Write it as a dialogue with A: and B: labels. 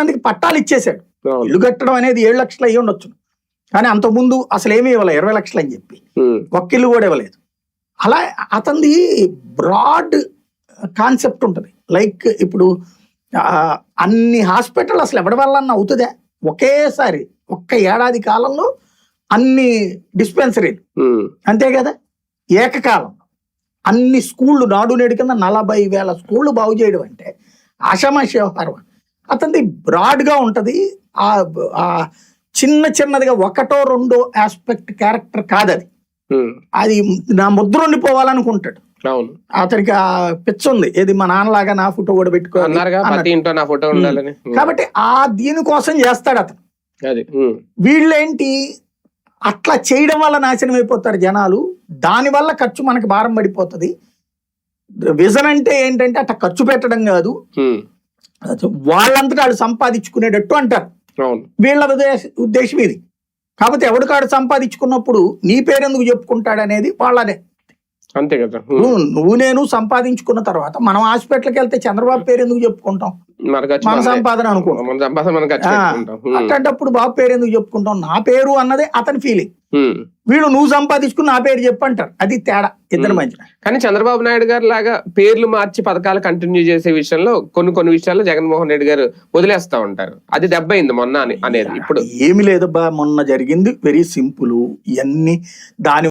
A: మందికి పట్టాలు ఇచ్చేశాడు. ఇల్లు కట్టడం అనేది 7 లక్షలు అయ్యి ఉండొచ్చు, కానీ అంతకుముందు అసలు ఏమీ ఇవ్వలేదు, 20 లక్షలు అని చెప్పి ఒక్క ఇల్లు కూడా ఇవ్వలేదు. అలా అతనిది బ్రాడ్ కాన్సెప్ట్ ఉంటుంది. లైక్ ఇప్పుడు అన్ని హాస్పిటల్ అసలు ఎవరి వల్ల అవుతుందా, ఒకేసారి ఒక్క ఏడాది కాలంలో అన్ని డిస్పెన్సరీలు, అంతే కదా, ఏకకాలం అన్ని స్కూళ్ళు నాడు నేడు కింద 40,000 స్కూళ్ళు బాగు చేయడం అంటే ఆషామాషి వ్యవహారం. అతనిది బ్రాడ్గా ఉంటుంది. ఆ చిన్నదిగా ఒకటో రెండో ఆస్పెక్ట్ క్యారెక్టర్ కాదు అది. అది నా ముద్ర ఉండిపోవాలనుకుంటాడు. అతనికి ఆ పిచ్చ ఉంది, ఏది మా నాన్నలాగా నా ఫోటో కూడా పెట్టుకోవాలి కాబట్టి దీనికోసం చేస్తాడు అతను. వీళ్ళేంటి అట్లా చేయడం వల్ల నాశనం అయిపోతారు జనాలు, దానివల్ల ఖర్చు మనకి భారం పడిపోతుంది. విజన్ అంటే ఏంటంటే అట్లా ఖర్చు పెట్టడం కాదు, వాళ్ళంతటా వాళ్ళు సంపాదించుకునేటట్టు అంటారు. వీళ్ళ ఉద్దేశం ఇది. కాకపోతే ఎవడికాడు సంపాదించుకున్నప్పుడు నీ పేరెందుకు చెప్పుకుంటాడు అనేది వాళ్ళనే.
B: అంతే కదా,
A: నువ్వు నేను సంపాదించుకున్న తర్వాత మనం హాస్పిటల్కి వెళ్తే చంద్రబాబు పేరు ఎందుకు చెప్పుకుంటాం, మన సంపాదన అనుకుంటాం. అట్లాంటప్పుడు బాబు పేరు ఎందుకు చెప్పుకుంటాం, నా పేరు అన్నదే అతని ఫీలింగ్. వీళ్ళు నువ్వు సంపాదించుకుని నా పేరు చెప్పంటారు, అది తేడా ఇద్దరి మధ్య.
B: కానీ చంద్రబాబు నాయుడు గారు లాగా పేర్లు మార్చి పథకాలు కంటిన్యూ చేసే విషయంలో కొన్ని విషయాల్లో జగన్మోహన్ రెడ్డి గారు వదిలేస్తా ఉంటారు. అది దెబ్బయింది మొన్న అనేది. ఇప్పుడు
A: ఏమి లేదబ్బా, మొన్న జరిగింది వెరీ సింపుల్. ఇవన్నీ దాని